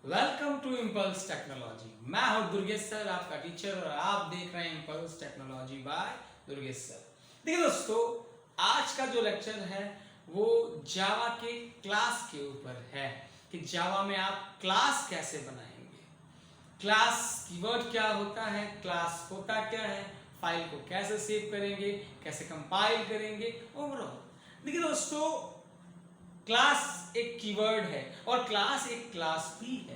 Welcome to impulse technology. मैं हूं Durgesh sir, आपका टीचर, और आप देख रहे हैं impulse technology by Durgesh sir. देखिए दोस्तों, आज का जो लेक्चर है वो जावा के क्लास के ऊपर है कि जावा में आप क्लास कैसे बनाएंगे, क्लास कीवर्ड क्या होता है, क्लास होता क्या है, फाइल को कैसे सेव करेंगे, कैसे कंपाइल करेंगे ओवरऑल। देखिए दोस्तों, क्लास एक कीवर्ड है और क्लास एक क्लास भी है।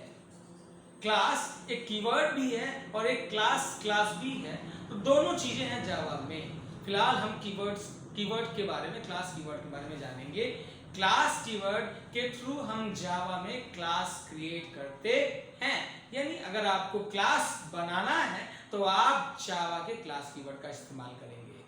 क्लास एक कीवर्ड भी है और एक क्लास भी है, तो दोनों चीजें हैं जावा में। फिलहाल हम कीवर्ड के बारे में, क्लास कीवर्ड के बारे में जानेंगे। क्लास कीवर्ड के थ्रू हम जावा में क्लास क्रिएट करते हैं, यानी अगर आपको क्लास बनाना है तो आप जावा के क्लास कीवर्ड का इस्तेमाल करेंगे।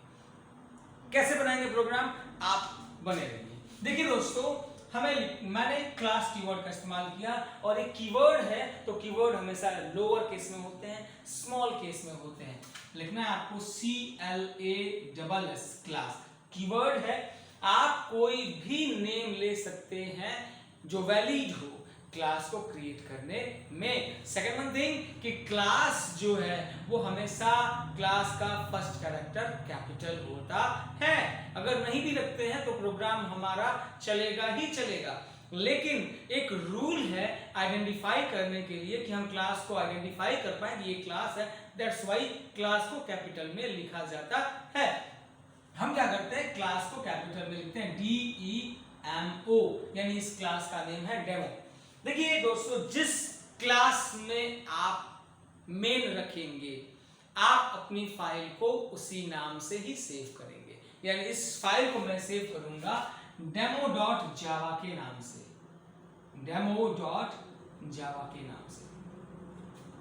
कैसे बनाएंगे प्रोग्राम, आप बने रहिए। देखिए दोस्तों, मैंने क्लास कीवर्ड का इस्तेमाल किया, और एक कीवर्ड है तो कीवर्ड हमेशा लोअर केस में होते हैं, स्मॉल केस में होते हैं। लिखना है आपको CLASS, क्लास कीवर्ड है। आप कोई भी नेम ले सकते हैं जो वैलिड हो क्लास को क्रिएट करने में। सेकंड थिंग कि क्लास जो है वो हमेशा क्लास का फर्स्ट कैरेक्टर कैपिटल होता है। अगर नहीं भी रखते हैं तो प्रोग्राम हमारा चलेगा ही चलेगा, लेकिन एक रूल है आइडेंटिफाई करने के लिए कि हम क्लास को आइडेंटिफाई कर पाए कि ये क्लास है। दैट्स वाई क्लास को कैपिटल में लिखा जाता है। हम क्या करते हैं, क्लास को कैपिटल में लिखते हैं DEMO, यानी इस क्लास का नेम है डेमो। देखिए दोस्तों, जिस क्लास में आप मेन रखेंगे आप अपनी फाइल को उसी नाम से ही सेव करेंगे। यानी इस फाइल को मैं सेव करूंगा demo.java के नाम से, demo.java के नाम से।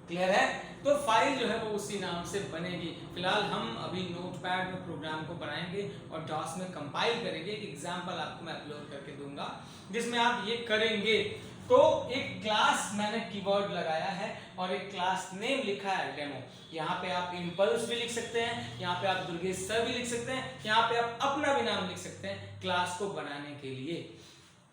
क्लियर है? तो फाइल जो है वो उसी नाम से बनेगी। फिलहाल हम अभी नोटपैड में प्रोग्राम को बनाएंगे और डॉस में कंपाइल करेंगे। एक एग्जांपल आपको मैं अपलोड करके दूंगा जिसमें आप ये करेंगे। तो एक क्लास मैंने कीवर्ड लगाया है और एक क्लास नेम लिखा है डेमो। यहाँ पे आप इम्पल्स भी लिख सकते हैं, यहाँ पे आप दुर्गेश सर भी लिख सकते हैं, यहाँ पे आप अपना भी नाम लिख सकते हैं क्लास को बनाने के लिए।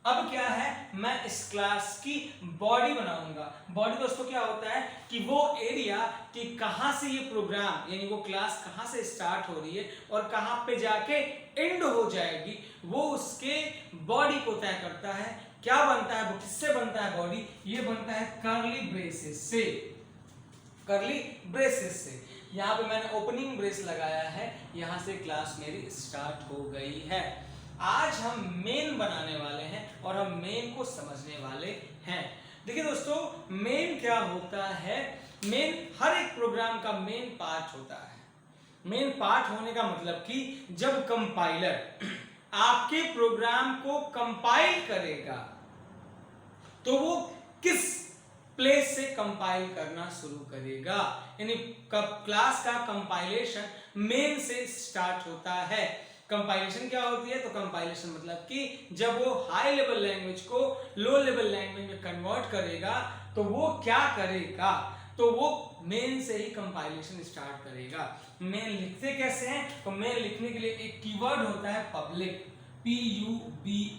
अब क्या है, मैं इस क्लास की बॉडी बनाऊंगा। बॉडी दोस्तों क्या होता है कि वो एरिया कि कहां से ये प्रोग्राम, यानी वो क्लास कहां से स्टार्ट हो रही है और कहां पे जाके एंड हो जाएगी, वो उसके बॉडी को तय करता है। क्या बनता है वो, किससे बनता है बॉडी, ये बनता है कर्ली ब्रेसेस से, कर्ली ब्रेसेस से। यहाँ पे मैंने ओपनिंग ब्रेस लगाया है, यहां से क्लास मेरी स्टार्ट हो गई है। आज हम मेन बनाने वाले हैं और हम मेन को समझने वाले हैं। देखिए दोस्तों, मेन क्या होता है, मेन हर एक प्रोग्राम का मेन पार्ट होता है। मेन पार्ट होने का मतलब कि जब कंपाइलर आपके प्रोग्राम को कंपाइल करेगा तो वो किस प्लेस से कंपाइल करना शुरू करेगा, यानी क्लास का कंपाइलेशन मेन से स्टार्ट होता है। कंपाइलेशन क्या होती है, तो कंपाइलेशन मतलब कि जब वो हाई लेवल लैंग्वेज को लो लेवल लैंग्वेज में कन्वर्ट करेगा तो वो क्या करेगा, तो वो मेन से ही कंपाइलेशन स्टार्ट करेगा। मेन लिखते कैसे हैं, तो मेन लिखने के लिए एक कीवर्ड होता है पब्लिक, PUBLIC।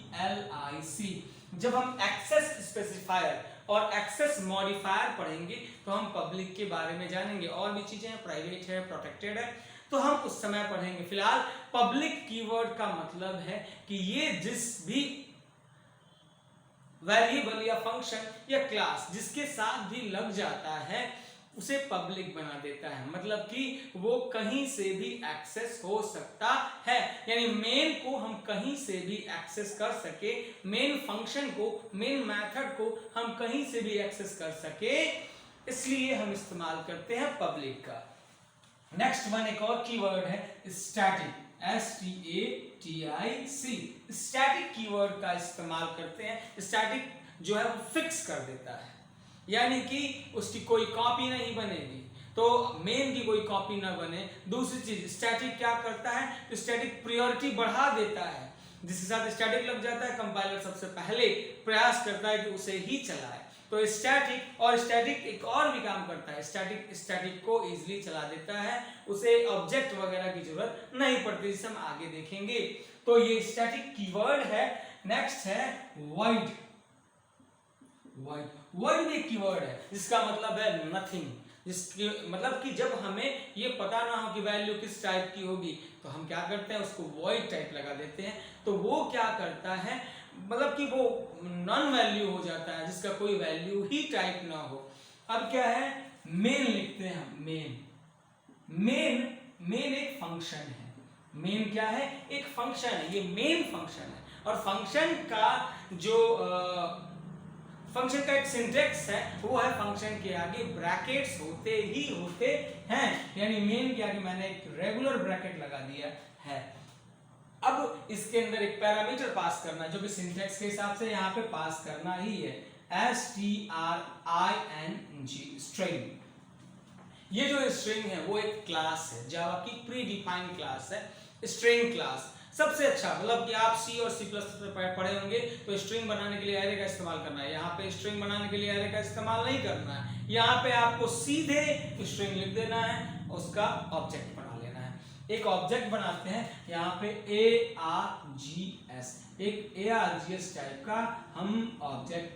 जब हम एक्सेस स्पेसिफायर और एक्सेस मॉडिफायर पढ़ेंगे तो हम पब्लिक के बारे में जानेंगे। और भी चीजें हैं, प्राइवेट है, प्रोटेक्टेड है, तो हम उस समय पढ़ेंगे। फिलहाल पब्लिक कीवर्ड का मतलब है कि ये जिस भी वेरिएबल या फंक्शन या क्लास जिसके साथ भी लग जाता है उसे पब्लिक बना देता है, मतलब कि वो कहीं से भी एक्सेस हो सकता है। यानी मेन को हम कहीं से भी एक्सेस कर सके, मेन फंक्शन को, मेन मेथड को हम कहीं से भी एक्सेस कर सके, इसलिए हम इस्तेमाल करते हैं पब्लिक का। नेक्स्ट वन एक और कीवर्ड है स्टैटिक, STATIC। स्टैटिक कीवर्ड का इस्तेमाल करते हैं। स्टैटिक जो है वो फिक्स कर देता है, यानी कि उसकी कोई कॉपी नहीं बनेगी, तो मेन की कोई कॉपी ना बने। दूसरी चीज, स्टैटिक क्या करता है, तो स्टैटिक प्रायोरिटी बढ़ा देता है। जिसके साथ स्टैटिक लग जाता है कंपाइलर सबसे पहले प्रयास करता है कि उसे ही चलाए। तो स्टैटिक, और स्टैटिक एक और भी काम करता है, स्टैटिक को इजीली चला देता है, उसे ऑब्जेक्ट वगैरह की जरूरत नहीं पड़ती, जिसे हम आगे देखेंगे। तो ये स्टैटिक कीवर्ड है। नेक्स्ट है वॉइड। वॉइड। वॉइड एक कीवर्ड है जिसका मतलब है नथिंग, जिसके मतलब कि जब हमें ये पता ना हो कि वैल्यू किस टाइप की होगी तो हम क्या करते हैं, उसको वॉइड टाइप लगा देते हैं। तो वो क्या करता है, मतलब कि वो नॉन वैल्यू हो जाता है, जिसका कोई वैल्यू ही टाइप ना हो। अब क्या है, मेन लिखते हैं हम, मेन एक फंक्शन है। मेन क्या है, एक फंक्शन है, ये मेन फंक्शन है। और फंक्शन का जो फंक्शन का एक सिंटेक्स है वो है फंक्शन के आगे ब्रैकेट्स होते ही होते हैं, यानी मेन के आगे मैंने एक रेगुलर ब्रैकेट लगा दिया है। अब इसके अंदर एक पैरामीटर पास करना है जो कि सिंटेक्स के हिसाब से यहाँ पे पास करना ही है, string, स्ट्रिंग। ये जो स्ट्रिंग है वो एक क्लास है, जावा की प्री डिफाइंड क्लास है स्ट्रिंग क्लास। सबसे अच्छा मतलब कि आप सी और सी प्लस पढ़े होंगे तो स्ट्रिंग बनाने के लिए एरे का इस्तेमाल करना है। यहाँ पे स्ट्रिंग बनाने के लिए एरे का इस्तेमाल नहीं करना है, यहाँ पे आपको सीधे स्ट्रिंग लिख देना है, उसका ऑब्जेक्ट बना लेना है। एक ऑब्जेक्ट बनाते हैं यहाँ पे ARGS, एक ARGS टाइप का हम ऑब्जेक्ट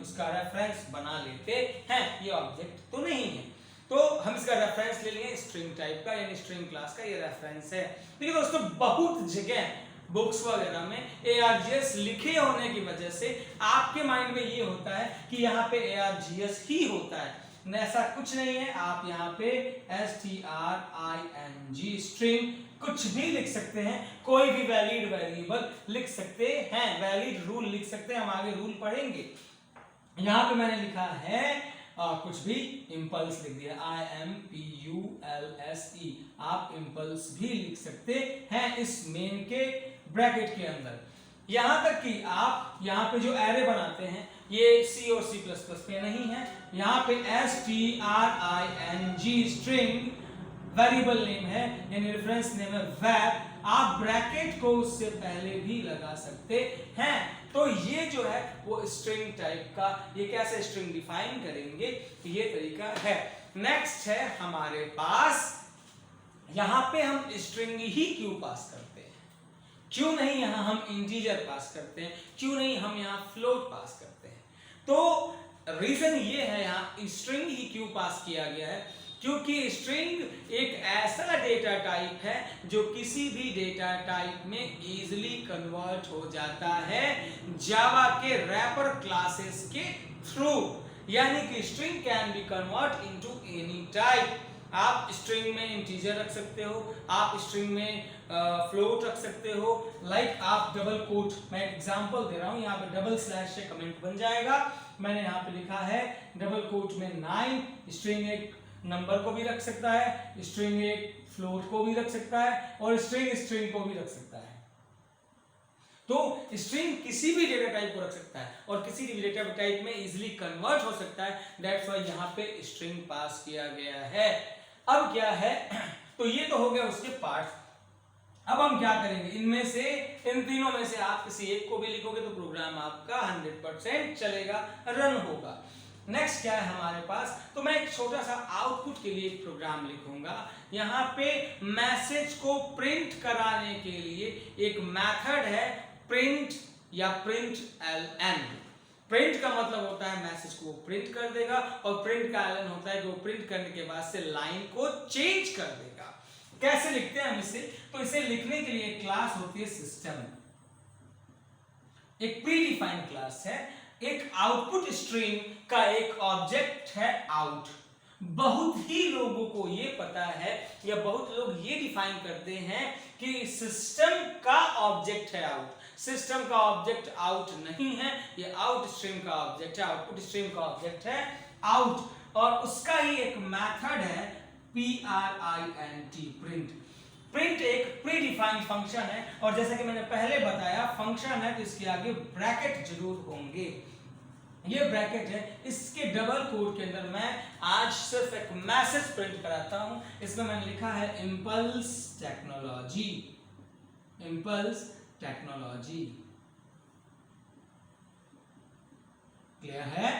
उसका रेफरेंस बना लेते हैं। ये ऑब्जेक्ट तो नहीं है तो हम इसका रेफरेंस ले लेंगे स्ट्रिंग टाइप का, यानी स्ट्रिंग क्लास का ये रेफरेंस है। देखिए दोस्तों, बहुत जगह बुक्स वगैरह में ARGS लिखे होने की वजह से आपके माइंड में ये होता है कि यहाँ पे ARGS ही होता है, ऐसा कुछ नहीं है। आप यहाँ पे STRING स्ट्रिंग कुछ भी लिख सकते हैं, कोई भी वैलिड वेरिएबल लिख सकते हैं, वैलिड रूल लिख सकते हैं, हम आगे रूल पढ़ेंगे। यहाँ पे मैंने लिखा है कुछ भी इम्पल्स लिख दिया, IMPULSE, आप इम्पल्स भी लिख सकते हैं इस मेन के ब्रैकेट के अंदर। यहां तक कि आप यहाँ पे जो एरे बनाते हैं ये सी और सी प्लस प्लस पे नहीं है, यहाँ पे STRING स्ट्रिंग वेरिएबल नेम है, यानी रेफरेंस नेम है var, आप ब्रैकेट को उससे पहले भी लगा सकते हैं। तो ये जो है वो स्ट्रिंग टाइप का, ये कैसे स्ट्रिंग डिफाइन करेंगे ये तरीका है। नेक्स्ट है हमारे पास, यहां पे हम स्ट्रिंग ही क्यों पास करते हैं, क्यों नहीं यहां हम इंटीजर पास करते हैं, क्यों नहीं हम यहां फ्लोट पास करते हैं। तो रीजन ये है यहां स्ट्रिंग ही क्यों पास किया गया है, क्योंकि स्ट्रिंग एक ऐसा डेटा टाइप है जो किसी भी डेटा टाइप में इजीली कन्वर्ट हो जाता है जावा के रैपर क्लासेस के थ्रू, यानी कि string can be convert into any type. आप स्ट्रिंग में इंटीजर रख सकते हो, आप स्ट्रिंग में फ्लोट रख सकते हो, लाइक आप डबल कोट, मैं एग्जांपल दे रहा हूं, यहाँ पे डबल स्लैश से कमेंट बन जाएगा, मैंने यहाँ पे लिखा है डबल कोट में 9, स्ट्रिंग एक नंबर को भी रख सकता है, स्ट्रिंग एक फ्लोट को भी रख सकता है, और स्ट्रिंग को भी रख सकता है। तो स्ट्रिंग किसी भी डेटा टाइप को रख सकता है और किसी भी डेटा टाइप में इजीली कन्वर्ट हो सकता है, दैट्स व्हाई यहाँ पे स्ट्रिंग पास किया गया है। अब क्या है, तो ये तो हो गया उसके पार्ट। अब हम क्या करेंगे, इनमें से इन तीनों में से आप किसी एक को भी लिखोगे तो प्रोग्राम आपका 100% चलेगा, रन होगा। नेक्स्ट क्या है हमारे पास, तो मैं एक छोटा सा आउटपुट के लिए एक प्रोग्राम लिखूंगा। यहाँ पे मैसेज को प्रिंट कराने के लिए एक मेथड है प्रिंट या println। प्रिंट का मतलब होता है मैसेज को वो प्रिंट कर देगा, और प्रिंट का ln होता है कि वो प्रिंट करने के बाद से लाइन को चेंज कर देगा। कैसे लिखते हैं हम इसे, तो इसे लिखने के लिए एक क्लास होती है सिस्टम, एक प्री डिफाइंड क्लास है, एक आउटपुट स्ट्रिंग का एक ऑब्जेक्ट है आउट। बहुत ही लोगों को ये पता है या बहुत लोग ये डिफाइन करते हैं कि सिस्टम का ऑब्जेक्ट है आउट, सिस्टम का ऑब्जेक्ट आउट नहीं है, ये आउट स्ट्रिंग का ऑब्जेक्ट है, आउटपुट स्ट्रिंग का ऑब्जेक्ट है आउट, और उसका ही एक मेथड है print। प्रिंट एक प्री डिफाइंड फंक्शन है, और जैसा कि मैंने पहले बताया फंक्शन है तो इसके आगे ब्रैकेट जरूर होंगे। ये ब्रैकेट है, इसके डबल कोट के अंदर मैं आज सिर्फ एक मैसेज प्रिंट कराता हूं। इसमें मैंने लिखा है impulse technology, impulse technology. Clear है,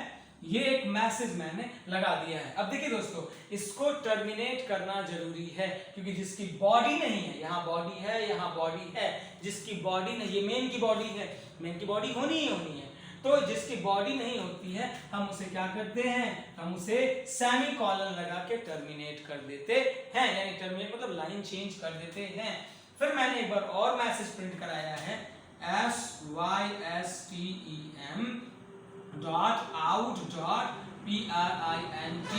ये एक मैसेज मैंने लगा दिया है। अब देखिए दोस्तों, इसको टर्मिनेट करना जरूरी है, क्योंकि जिसकी बॉडी नहीं है, यहाँ बॉडी है, यहाँ बॉडी है, जिसकी बॉडी नहीं, ये मेन की बॉडी है, मेन की बॉडी होनी ही होनी है, तो जिसकी बॉडी नहीं होती है हम उसे क्या करते हैं, हम उसे सेमीकोलन लगा के टर्मिनेट कर देते हैं, यानी टर्मिनेट मतलब लाइन चेंज कर देते हैं। फिर मैंने एक बार और मैसेज प्रिंट कराया है SYSTEM dot out dot PRINT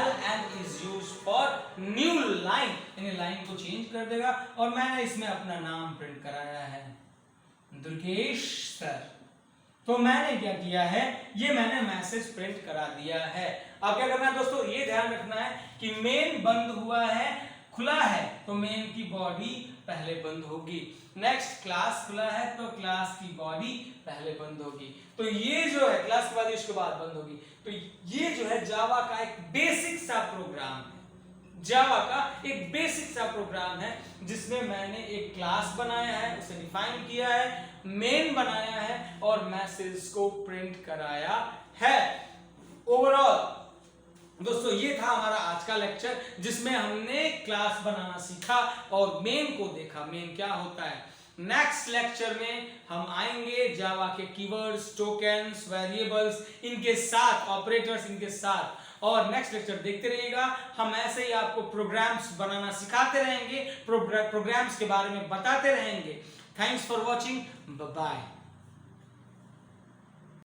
LN is used for new line, यानी लाइन को चेंज कर देगा। और मैंने इसमें अपना नाम प्रिंट कराया है दुर्गेश सर। तो मैंने क्या किया है, ये मैंने मैसेज प्रिंट करा दिया है। अब क्या करना है दोस्तों, ये ध्यान रखना है कि मेन बंद हुआ है, खुला है तो मेन की बॉडी पहले बंद होगी। नेक्स्ट क्लास खुला है तो क्लास की बॉडी पहले बंद होगी। तो ये जो है क्लास की बॉडी उसके बाद बंद होगी। तो ये जो है जावा का एक बेसिक सा प्रोग्राम है, जावा का एक बेसिक सा प्रोग्राम है जिसमें मैंने एक क्लास बनाया है, उसे डिफाइन किया है, मेन बनाया है और मैसेज को प्रिंट कराया है। ओवरऑल दोस्तों ये था हमारा आज का लेक्चर जिसमें हमने क्लास बनाना सीखा और मेन को देखा, मेन क्या होता है। नेक्स्ट लेक्चर में हम आएंगे जावा के कीवर्ड्स, टोकन्स, वेरिएबल्स इनके साथ, ऑपरेटर्स इनके साथ। और नेक्स्ट लेक्चर देखते रहिएगा, हम ऐसे ही आपको प्रोग्राम्स बनाना सिखाते रहेंगे, प्रोग्राम्स के बारे में बताते रहेंगे। Thanks for watching, bye bye.